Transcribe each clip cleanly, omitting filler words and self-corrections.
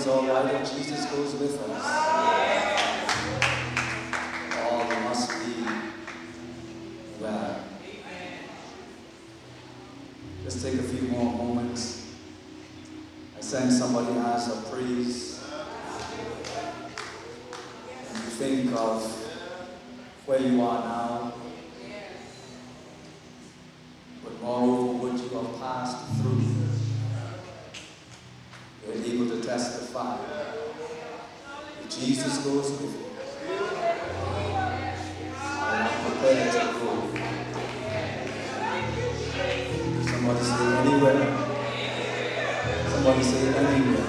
all right if Jesus goes with us. All must be well. Just take a few more moments. I sense somebody has a praise. And you think of where you are now, but moreover what you have passed through. You're able to testify that Jesus goes with you. And I'm prepared to go. Somebody say anywhere. Somebody say anywhere.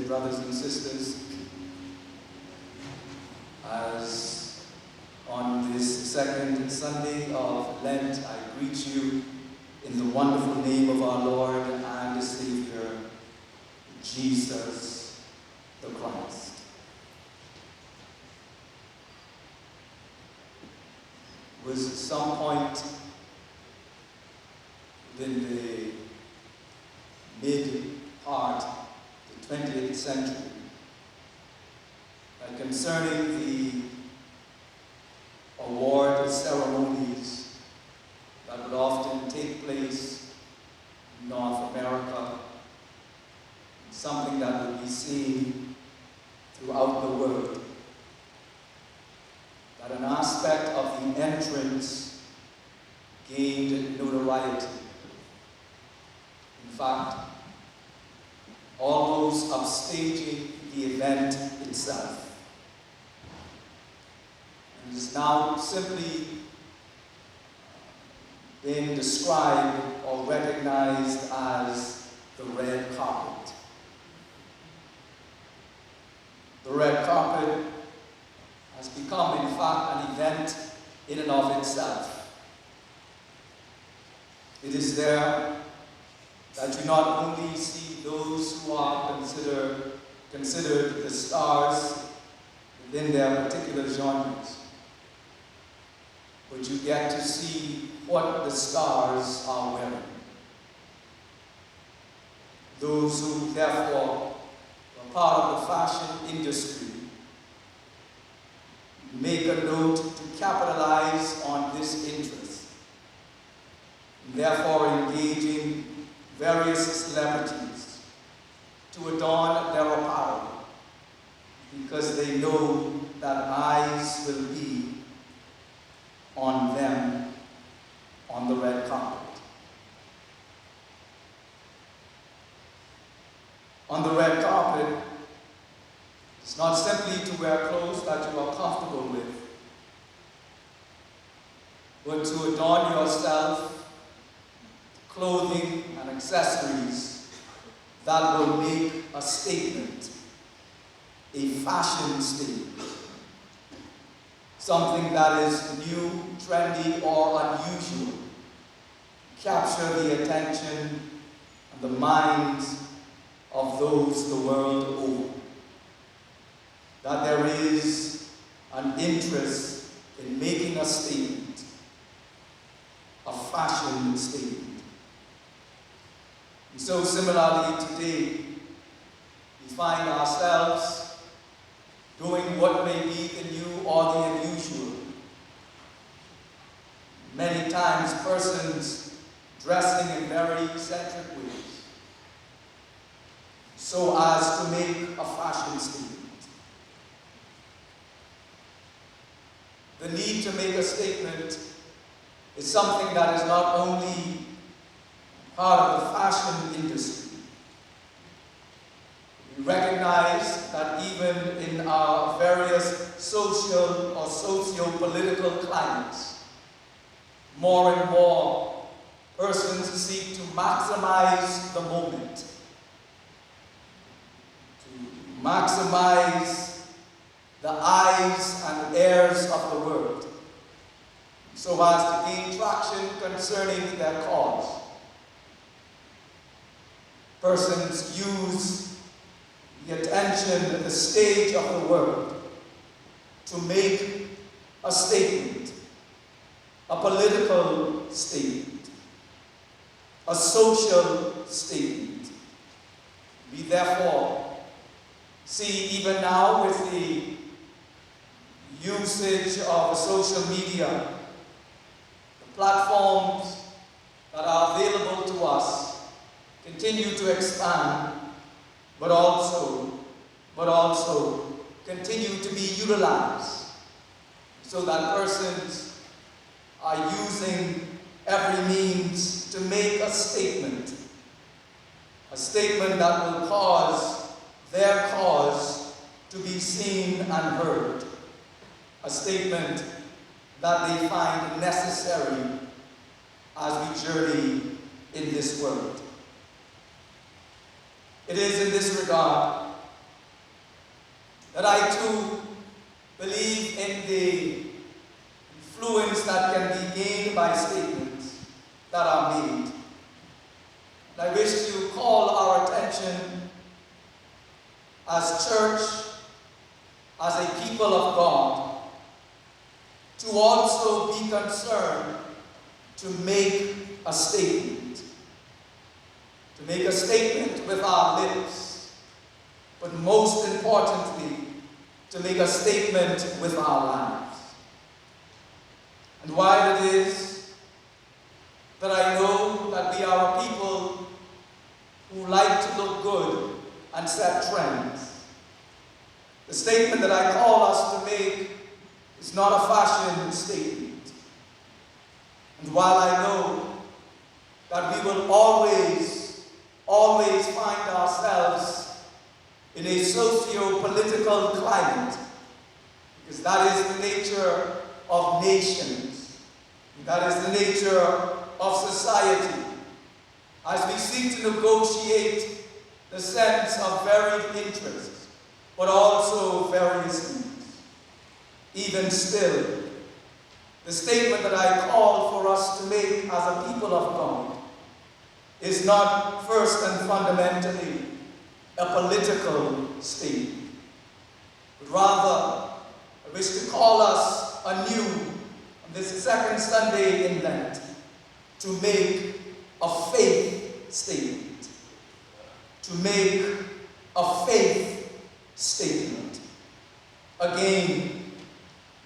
Brothers and sisters, as on this second Sunday of Lent, I greet you in the wonderful name of our Lord and Savior, Jesus the Christ. It was some point in the mid-part 20th century, concerning the award ceremonies that would often take place in North America, something that would be seen throughout the world, that an aspect of the entrance gained notoriety. In fact, almost upstaging the event itself. And is now simply being described or recognized as the red carpet. The red carpet has become, in fact, an event in and of itself. It is there that you not only see those who are considered the stars within their particular genres, but you get to see what the stars are wearing. Those who, therefore, are part of the fashion industry make a note to capitalize on this interest, and therefore engaging various celebrities to adorn their apparel, because they know that eyes will be on them on the red carpet. On the red carpet, it's not simply to wear clothes that you are comfortable with, but to adorn yourself, clothing and accessories that will make a statement, a fashion statement, something that is new, trendy, or unusual, capture the attention and the minds of those the world over. That there is an interest in making a statement, a fashion statement. And so similarly today, we find ourselves doing what may be the new or the unusual. Many times persons dressing in very eccentric ways, so as to make a fashion statement. The need to make a statement is something that is not only part of the fashion industry. We recognize that even in our various social or socio-political climates, more and more persons seek to maximize the moment, to maximize the eyes and ears of the world, so as to gain traction concerning their cause. Persons use the attention, the stage of the world, to make a statement, a political statement, a social statement. We therefore see even now with the usage of social media, the platforms that are available to us continue to expand, but also continue to be utilized, so that persons are using every means to make a statement that will cause their cause to be seen and heard, a statement that they find necessary as we journey in this world. It is in this regard that I too believe in the influence that can be gained by statements that are made. And I wish to call our attention as church, as a people of God, to also be concerned to make a statement. To make a statement with our lips, but most importantly, to make a statement with our lives. And while it is that I know that we are a people who like to look good and set trends, the statement that I call us to make is not a fashion statement. And while I know that we will always find ourselves in a socio-political climate, because that is the nature of nations, that is the nature of society, as we seek to negotiate the sense of varied interests, but also various needs. Even still, the statement that I call for us to make as a people of God is not first and fundamentally a political statement, but rather I wish to call us anew on this second Sunday in Lent to make a faith statement. To make a faith statement. Again,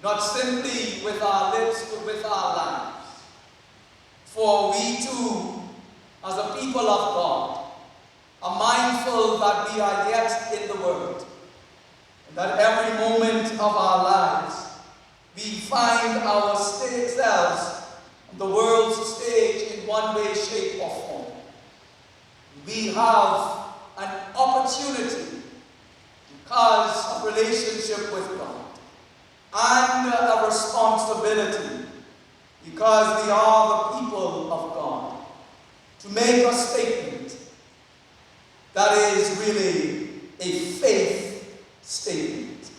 not simply with our lips, but with our lives. For we too, as a people of God, are mindful that we are yet in the world, and that every moment of our lives we find ourselves on the world's stage in one way, shape, or form. We have an opportunity because of relationship with God, and a responsibility because we are the people of God, to make a statement that is really a faith statement.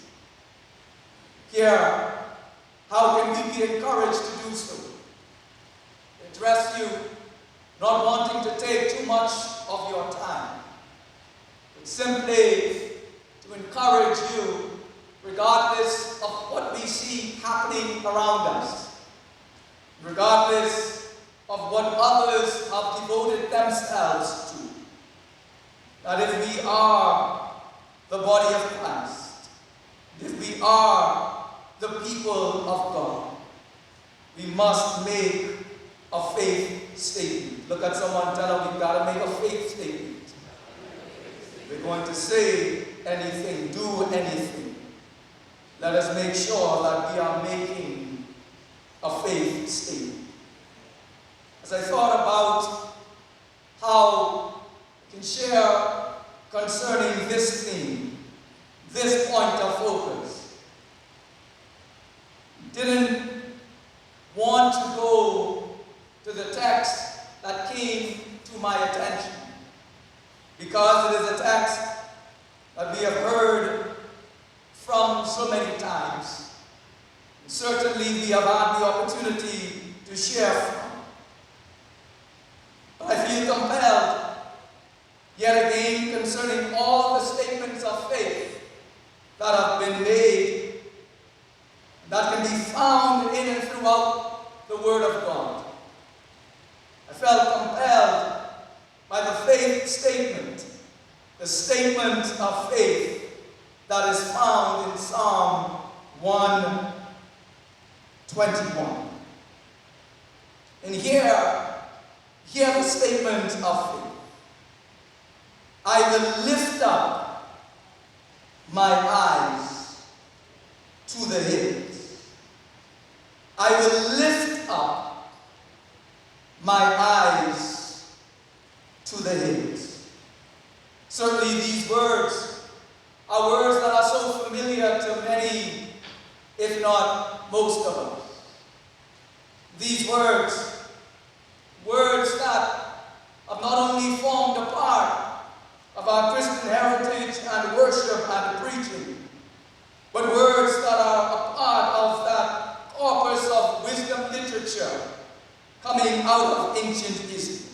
Here, how can we be encouraged to do so? I address you not wanting to take too much of your time, but simply to encourage you, regardless of what we see happening around us, regardless of what others have devoted themselves to, that if we are the body of Christ, if we are the people of God, we must make a faith statement. Look at someone, tell them we've got to make a faith statement. We're going to say anything, do anything. Let us make sure that we are making a faith statement. As I thought about how I can share concerning this theme, this point of focus, didn't want to go to the text that came to my attention, because it is a text that we have heard from so many times. And certainly we have had the opportunity to share from. But I feel compelled, yet again, concerning all the statements of faith that have been made, that can be found in and throughout the Word of God. I felt compelled by the faith statement, the statement of faith that is found in Psalm 121. And hear the statement of faith. I will lift up my eyes to the hills. I will lift up my eyes to the hills. Certainly these words are words that are so familiar to many, if not most of us. These words that have not only formed a part of our Christian heritage and worship and preaching, but words that are a part of that corpus of wisdom literature coming out of ancient Israel.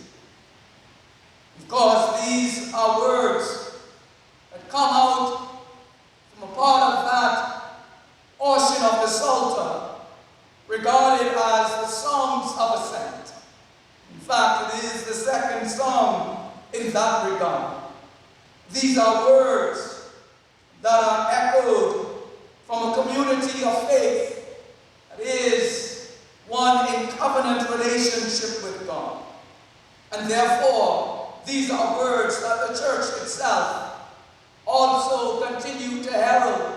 Of course, these are words that come out from a part of that portion of the Psalter regarded as the Songs of Ascent. In fact, it is the second song in that regard. These are words that are echoed from a community of faith that is one in covenant relationship with God. And therefore, these are words that the church itself also continue to herald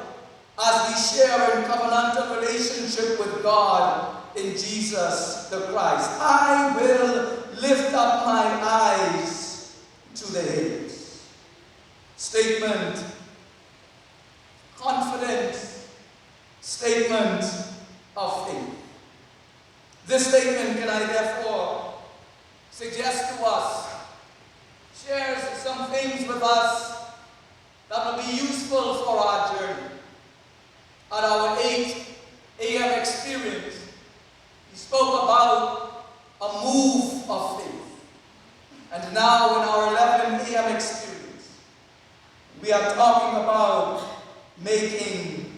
as we share in covenantal relationship with God in Jesus the Christ. I will lift up my eyes to the hills. Statement, confident statement of faith. This statement, can I therefore suggest to us, shares some things with us that will be useful for our journey. At our 8 a.m. experience, we spoke about a move of faith. And now in our 11 a.m. experience, we are talking about making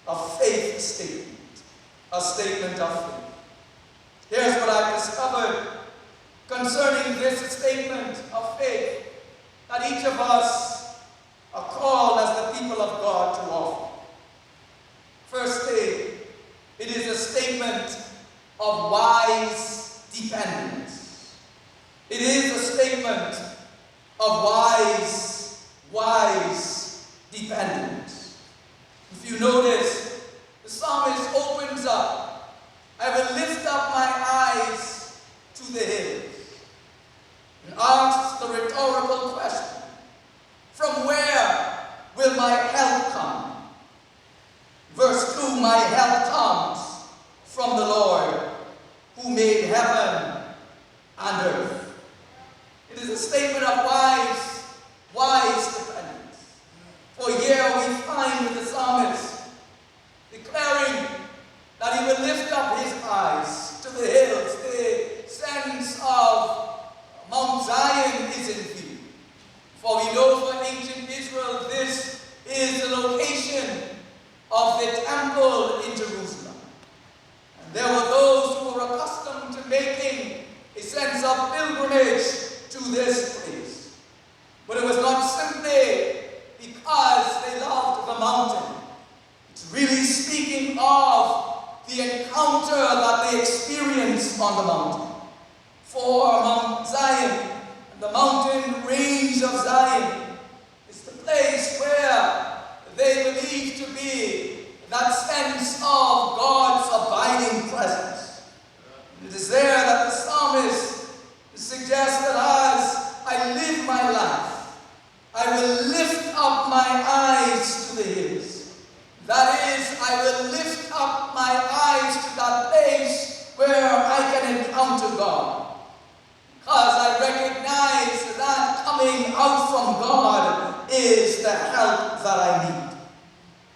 a faith statement, a statement of faith. Here's what I've discovered concerning this statement of faith that each of us are called as the people of God to offer. Firstly, it is a statement of wise dependence. It is a statement of wise dependence. If you notice, the psalmist opens up, I will lift up my eyes to the hills, and asks the rhetorical question, from where will my help come? Verse 2, my help comes from the Lord, who made heaven and earth. It is a statement of wise dependence. For here we find the psalmist declaring that he will lift up his eyes to the hills. The sense of Mount Zion is in view. For we know for ancient Israel, this is the location of the temple in Jerusalem. And there were those who were accustomed to making a sense of pilgrimage to this place. But it was not simply because they loved the mountain. It's really speaking of the encounter that they experienced on the mountain. For Mount Zion, the mountain range of Zion, is the place where they believe to be that sense of God's abiding presence. It is there that the psalmist suggests that as I live my life, I will lift up my eyes to the hills. That is, I will lift up my eyes to that place where I can encounter God. Because I recognize that coming out from God is the help that I need.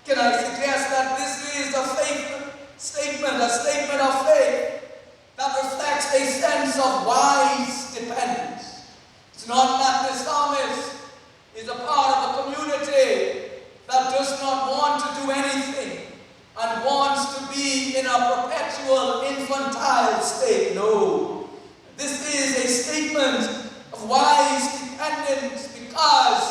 Can I suggest that this is a faith statement, a statement of faith that reflects a sense of wise dependence. It's not that the psalmist is a part of a community that does not want to do anything and wants to be in a perpetual infantile state. No. This is a statement of wise dependence because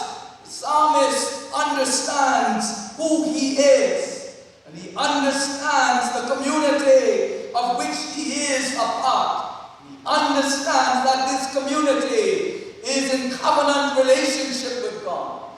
the psalmist understands who he is, and he understands the community of which he is a part. He understands that this community is in covenant relationship with God.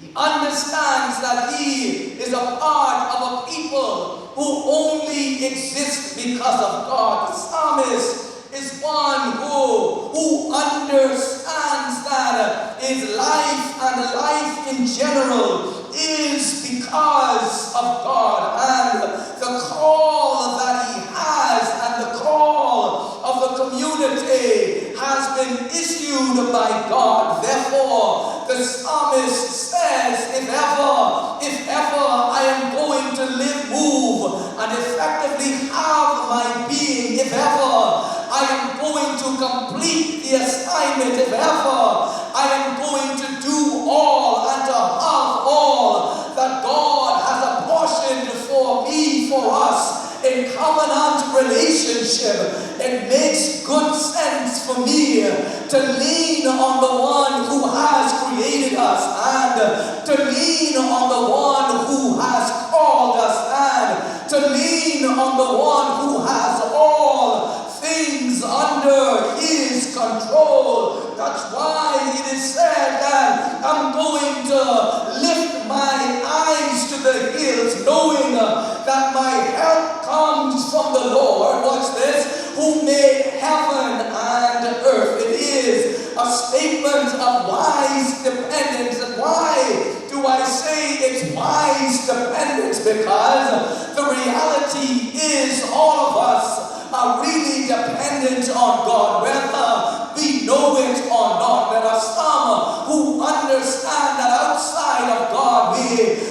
He understands that he is a part of a people who only exist because of God. The psalmist is one who understands that his life and life in general is because of God, and the call that he has and the call of the community has been issued by God. Therefore, the psalmist says, if ever I am going to live, move, and effectively have my being, if ever I am going to complete the assignment, if ever I am going to do all and to have all that God has apportioned for me, for us, in covenant relationship, it makes good sense for me to lean on the one who has created us, and to lean on the one who has called us, and to lean on the one who has all things under his control. That's why it is said that I'm going to lift my eyes to the hills, knowing that my help comes from the Lord. Watch this, who made heaven and earth. It is a statement of wise dependence. And why do I say it's wise dependence? Because the reality is all of us are really dependent on God, whether we know it or not. There are some who understand that outside of God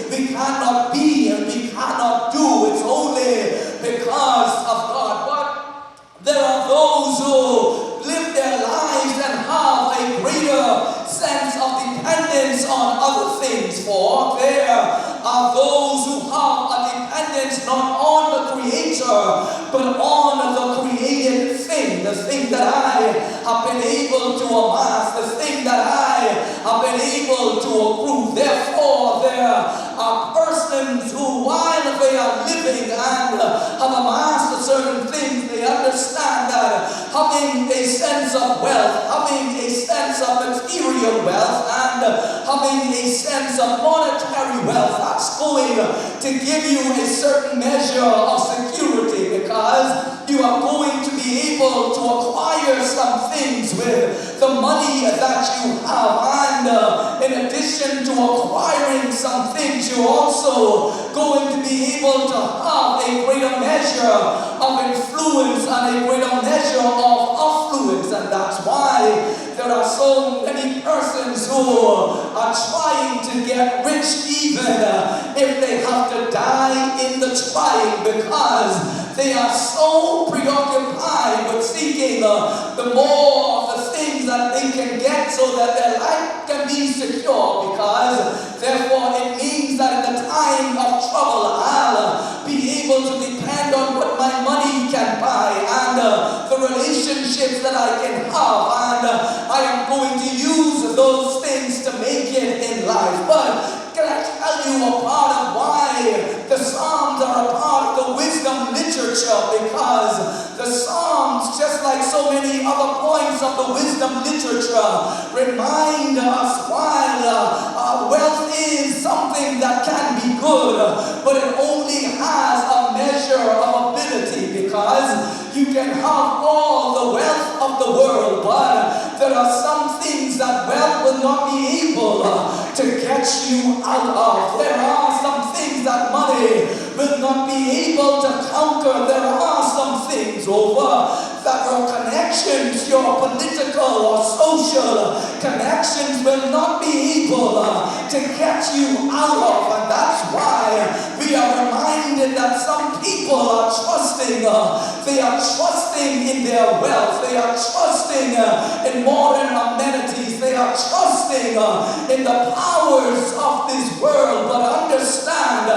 we cannot be and we cannot do. It's only because of God. But there are those who live their lives and dependence on other things, for there are those who have a dependence not on the Creator, but on the created thing, the thing that I have been able to amass, the thing that I have been able to accrue. Therefore, there are persons who, while they are living and have amassed certain things, they understand that having a sense of wealth, having a sense of material wealth, and having a sense of monetary wealth, that's going to give you a certain measure of security, because you are going to be able to acquire some things with the money that you have. And in addition to acquiring some things, you're also going to be able to have a greater measure of influence and a greater measure of affluence. And that's why there are so many persons who are trying to get rich, even if they have to die in the trying, because they are so preoccupied with seeking the more of the things that they can get so that their life can be secure, because therefore it means that in the time of trouble I'll be able to depend on what my money can buy and the relationships that I can have, and I am going to use those things to make it in life. But can I tell you a part of why the Psalms are a part of the wisdom literature? Because the Psalms, just like so many other points of the wisdom literature, remind us while wealth is something that can be good, but it only has a measure of ability, because you can have all the wealth of the world, but there are some things that wealth will not be able to get you out of. There are some things that money will not be able to conquer. There are some things that your connections, your political or social connections will not be able to get you out of. And that's why we are reminded that some people are trusting, they are trusting in their wealth, they are trusting in modern amenities, they are trusting in the powers of this world. But understand,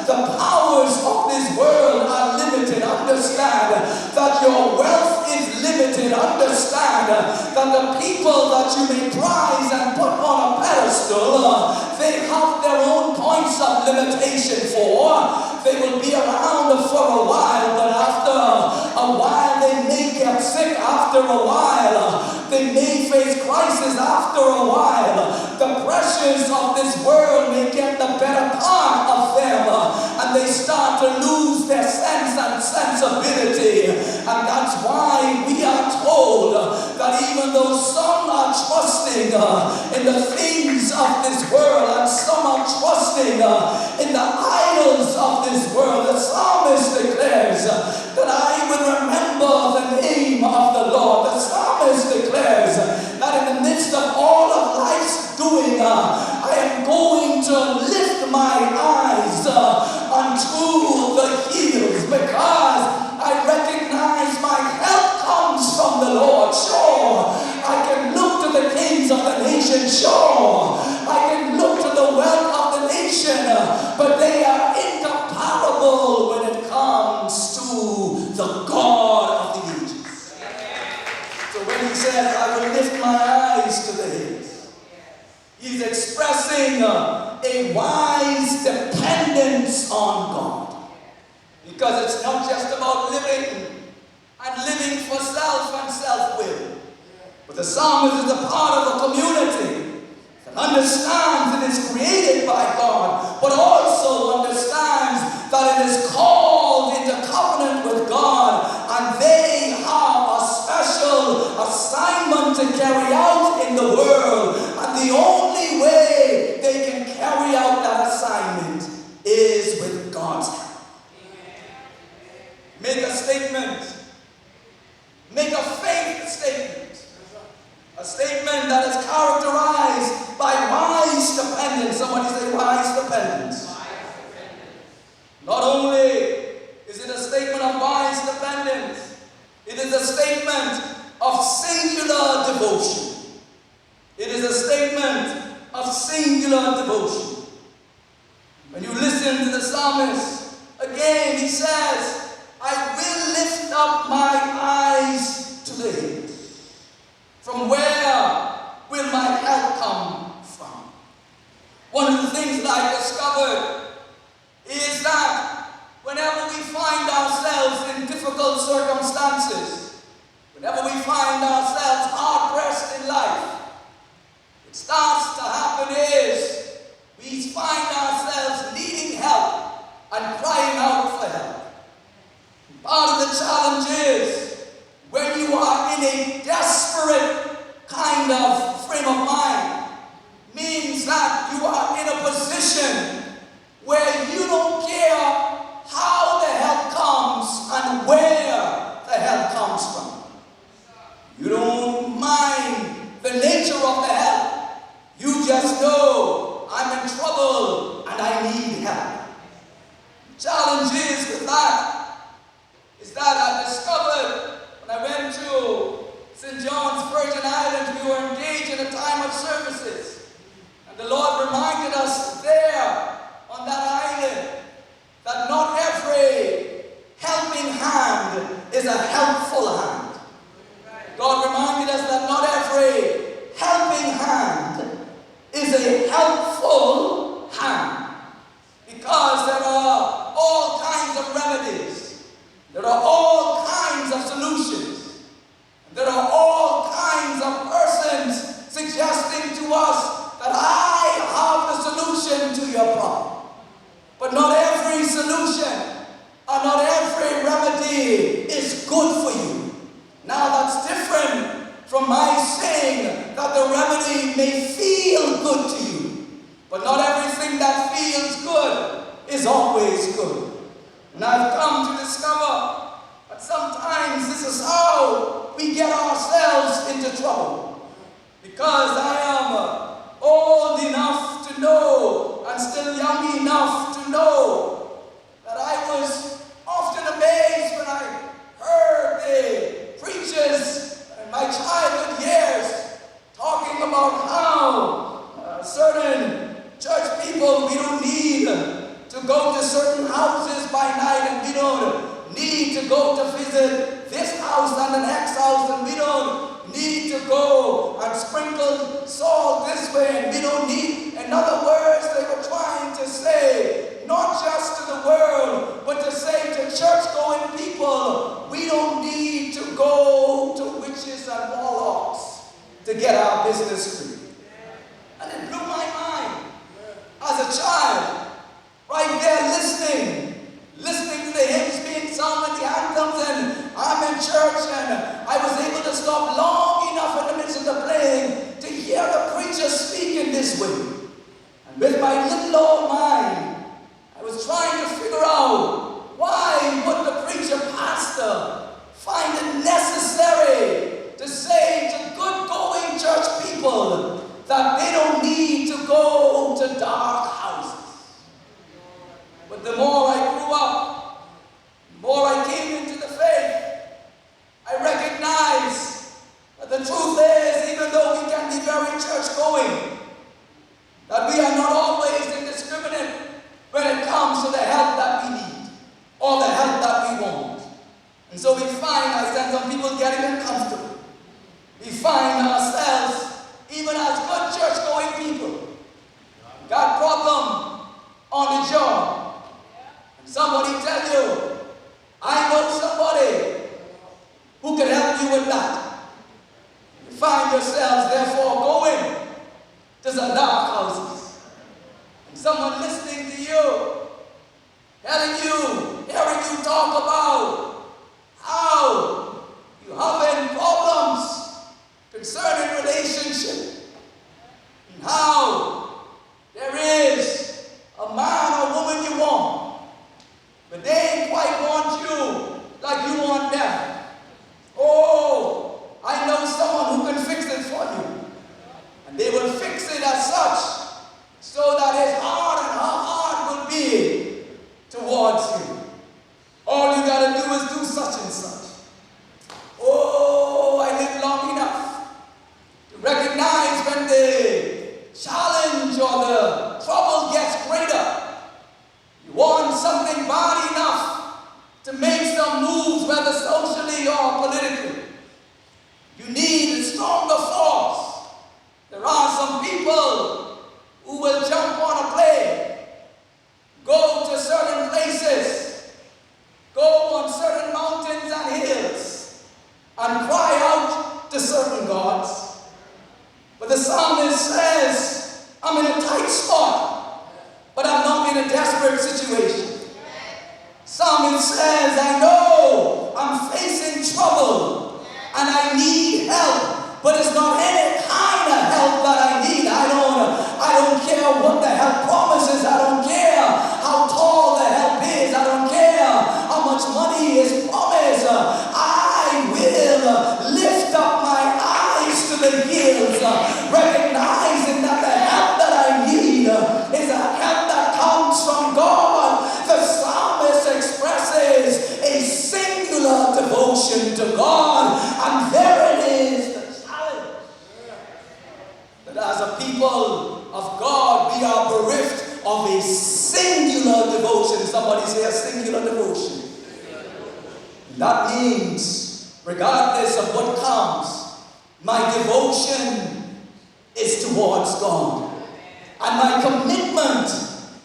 the powers of this world are limited. Understand that your wealth is limited. Understand that the people that you may prize and put on a pedestal, they have their own points of limitation for. They will be around for a while, but after a while they may get sick. After a while they may face crisis. After a while the pressures of this world may get the better part of them, and they start to lose their sense and sensibility. And that's why we are told that even though some are trusting in the things of this world, and some are trusting in the idols of this world, the psalmist declares that I will remember the name of the Lord. The psalmist declares that in the midst of all of life's doing, I am going to lift my eyes unto the hills, because I recognize my help comes from the Lord. Sure, I can look to the kings of the nation. Sure, I can look to the wealth of the nation, but they are incomparable when it comes to the God of the ages. So when he says, I will lift my eyes to the hills, he's expressing a wise dependence on God. Because it's not just about living and living for self and self-will, but the psalmist is a part of a community that understands it is created by God, but also understands that it is called into covenant with God, and they have a special assignment to carry out in the world, and the only way they can carry out that assignment is with God's help. Make a statement. Make a faith statement. A statement that is characterized by wise dependence. Somebody say wise dependence. Not only is it a statement of wise dependence, it is a statement of singular devotion. It is a statement of singular devotion. When you listen to the psalmist, again he says, I will lift up my eyes to the hills. From where will my help come from? One of the things that I discovered is that whenever we find ourselves in difficult circumstances, whenever we find ourselves hard-pressed in life, what starts to happen is we find ourselves needing help and crying out for help. Part of the challenge is when you are in a desperate kind of frame of mind, means that you are in a position where you don't care how the help comes and where the help comes from. You don't mind the nature of the help. You just know, I'm in trouble and I need help. The challenge is that I discovered when I went to St. John's, Virgin Islands, we were engaged in a time of services. And the Lord reminded us there on that island that not every helping hand is a helpful hand. God reminded us that not every helping hand is a helpful hand. Because there are all kinds of remedies. There are all kinds of solutions. There are all kinds of persons suggesting to us that I have the solution to your problem. But not every solution or not every remedy is good for you. Now that's different from my saying that the remedy may feel good to you. But not everything that feels good is always good. And I've come to discover that sometimes this is how we get ourselves into trouble. Because I am old enough to know and still young enough to know that I was often amazed when I heard the preachers in my childhood years talking about how certain church people, we don't need to go to certain houses by night, and we don't need to go to visit this house and the next house, and we don't need to go and sprinkle salt this way, and we don't need, in other words, they were trying to say, not just to the world, but to say to church-going people, we don't need to go to witches and warlocks to get our business straight. And it blew my mind as a child, right there listening to the hymns being sung and the anthems, and I'm in church, and I was able to stop long enough in the midst of the playing to hear the preacher speak in this way. And with my little old mind, I was trying to figure out why would the preacher pastor find it necessary to say to good-going church people that they don't need to go to dark houses. But the more I grew up, the more I came into the faith, I recognized that the truth is, even though we can be very church-going, that we are not always indiscriminate when it comes to the help that we need or the help that we want. And so we find ourselves, some people getting uncomfortable. We find ourselves, even as good church-going people, got problem on the job. And somebody tell you, I know somebody who can help you with that. You find yourselves, therefore, going to some dark houses. And someone listening to you, telling you, hearing you talk about how you having problems concerning relationship, and how there is a man or woman you want, but they ain't quite want you like you want them. Oh, I know someone who can fix it for you. And they will fix it as such, so that his heart and her heart will be towards you. All you got to do is do such and such. Oh, I lived long enough to recognize or the trouble gets greater, you want something bad enough to make some moves, whether socially or politically. You need a stronger force. There are some people who will jump on a plane, go to certain places, go on certain mountains and hills, and cry out to certain gods. But the psalmist says, I'm in a tight spot, but I'm not in a desperate situation. Psalmist says, I know I'm facing trouble and I need help, but it's not any kind of help that I need. I don't care what the help promises. I don't care how tall the help is. I don't care how much money is promised. I will lift up my eyes to the hills, recognizing that the help that I need is a help that comes from God. The psalmist expresses a singular devotion to God, and there it is, the challenge. That as a people of God, we are bereft of a singular devotion. Somebody say a singular devotion. That means, regardless of what comes, my devotion is towards God. And my commitment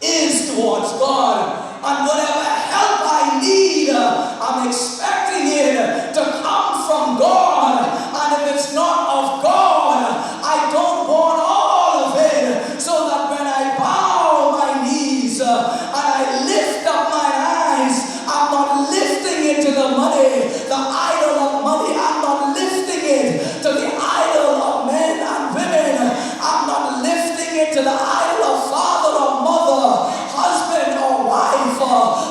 is towards God. And whatever help I need, I'm expecting it to come from God. And if it's not of God, I don't want all of it. So that when I bow my knees and I lift up my eyes, I'm not lifting it to the money, the idol of money. I'm not lifting it to the idol of men and women. I'm not lifting it to the idol of father or mother, husband or wife,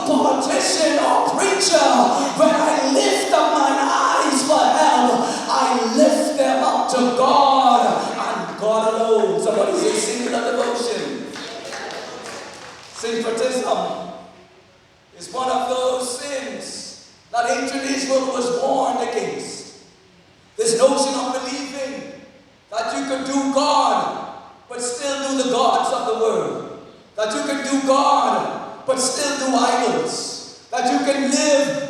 politician or preacher. When I lift up my eyes for help, I lift them up to God and God alone. Somebody say singular devotion. Syncretism is one of those sins that ancient Israel was warned against. This notion of believing that you could do God but still do the gods of the world. That you can do God but still do idols. That you can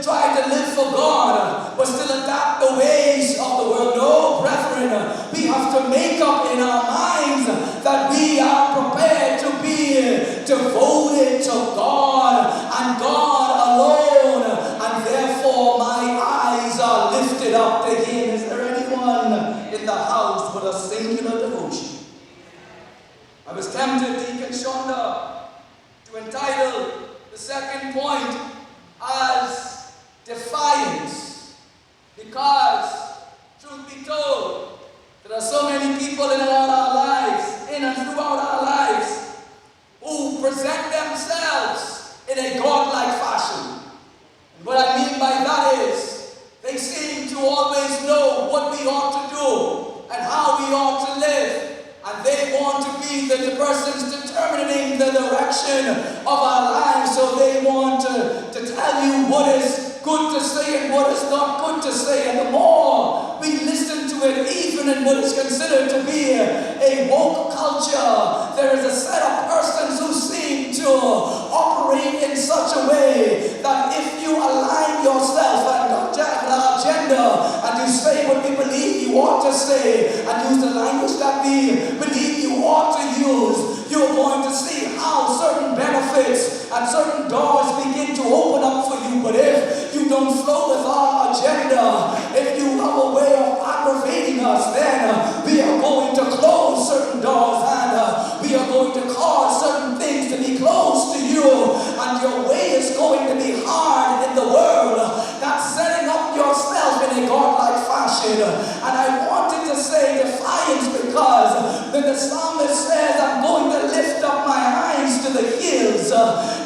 try to live for God but still adapt the ways of the world. No, brethren, we have to make up in our minds that we are prepared to be devoted to God and God alone. And therefore my eyes are lifted up to Him. Is there anyone in the house with a singular devotion? I was tempted, Deacon Shonda, to entitle the second point as defiance. Because, truth be told, there are so many people in and throughout our lives, who present themselves in a godlike fashion. And what I mean by that is, they seem to always know what we ought to do and how we ought to live. And they want to be the persons determining the direction of our lives. So they want to tell you what is good to say and what is not good to say. And the more we listen to it, even in what is considered to be a woke culture, there is a set of persons who seem to operate in such a way that if you align yourself and our agenda and you say what we believe you ought to say and use the language that we believe you ought to use, you're going to see how certain benefits and certain doors begin to open up for you. But if you don't flow with our agenda, if you have a way of aggravating us, then we are going to close certain doors and we are going to cause certain things to be closed to you, and your way is going to be hard in the world. That's setting up yourself in a godlike fashion. And I wanted to say defiance because when the psalmist says, I'm going to lift up my eyes to the hills,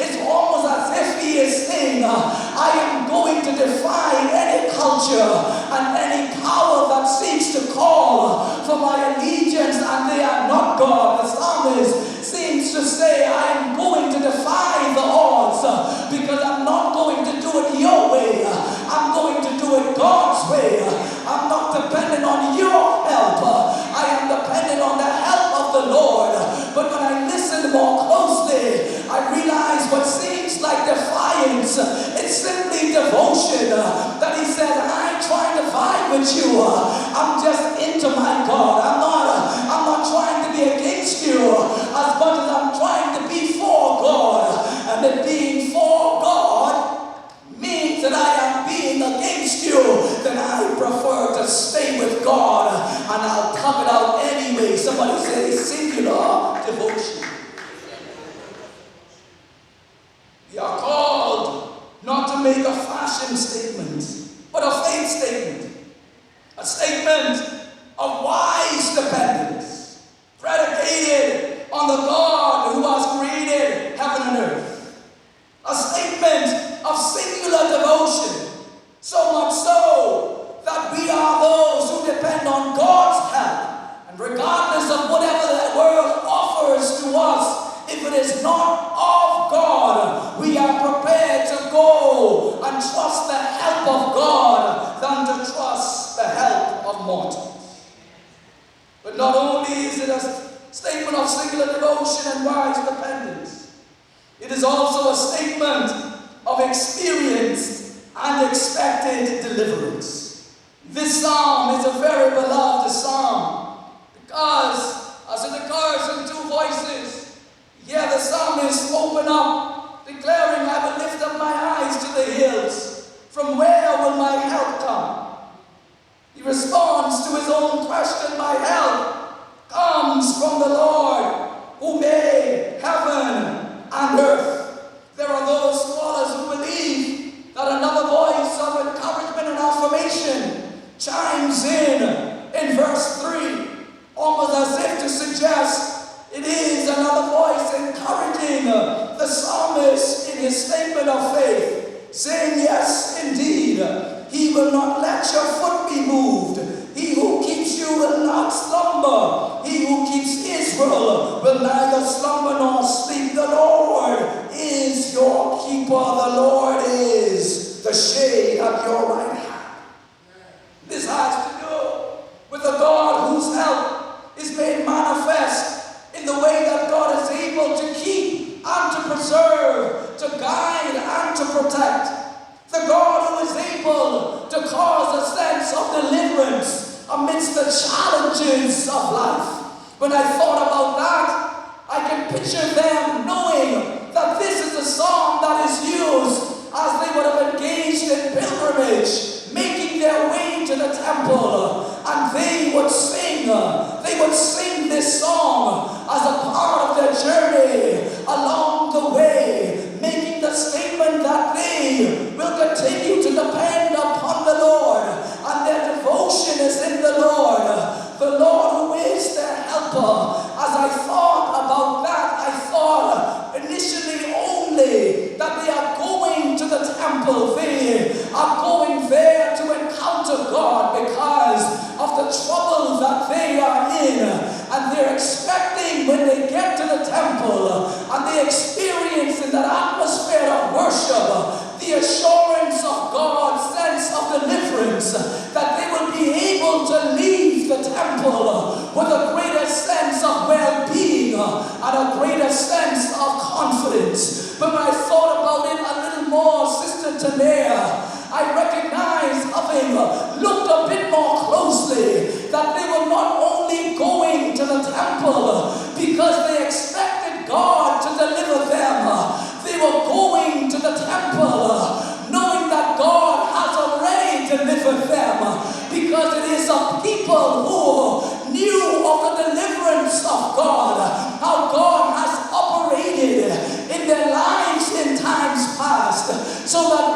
it's almost as if he is saying, I am going to defy any culture and any power that seeks to call for my allegiance, and they are not God. The psalmist seems to say, I am going to defy the odds because I'm not going to do it your way. I'm going to do it God's way. I'm not dependent on your help. I am dependent on the help of the Lord. But when I I realize what seems like defiance, it's simply devotion. That he said, I ain't trying to fight with you. I'm just into my God. I'm not trying to be against you as much as I'm trying to be for God. And that being for God means that I am being against you, then I prefer to stay with God and I'll come it out anyway. Somebody say singular devotion. We are called not to make a fashion statement, but a faith statement. A statement of wise dependence, predicated on the God who has created heaven and earth. A statement of singular devotion, so much so that we are those who depend on God's help. And regardless of whatever the world offers to us, if it is not of God, we are prepared to go and trust the help of God than to trust the help of mortals. But not only is it a statement of singular devotion and wise dependence, it is also a statement of experienced and expected deliverance. This psalm is a very beloved psalm because, as it occurs in two voices, here the psalmist open up, declaring, I will lift up my eyes to the hills. From where will my help come? He responds to his own question, my help comes from the Lord who made heaven and earth. There are those scholars who believe that another voice of encouragement and affirmation chimes in verse 3, almost as if to suggest it is another voice encouraging the psalmist in his statement of faith, saying, yes, indeed, he will not let your foot be moved. He who keeps you will not slumber. He who keeps Israel will neither slumber nor sleep. The Lord is your keeper. The Lord is the shade at your right hand. This has to do with a God whose help is made manifest in the way that God is able to keep and to preserve, to guide and to protect. The God who is able to cause a sense of deliverance amidst the challenges of life. When I thought about that, I can picture them knowing that this is a song that is used as they would have engaged in pilgrimage, making their way to the temple, and they would sing this song as a part of their journey along the way, making the statement that they will continue to depend upon the Lord, and their devotion is in the Lord who is their helper. As I thought about that, I thought initially only that they are going to the temple. They are going there to encounter God because of the trouble that they are in. And they're expecting when they get to the temple and they experience in that atmosphere of worship the assurance of God's sense of deliverance, that they will be able to leave the temple with a greater sense of well-being and a greater sense of confidence. But when I thought about it a little more, Sister Tanea, I recognized, having looked a bit more closely, that they were not only going to the temple because they expected God to deliver them. They were going to the temple knowing that God has already delivered them, because it is a people who knew of the deliverance of God, how God has operated in their lives in times past, so that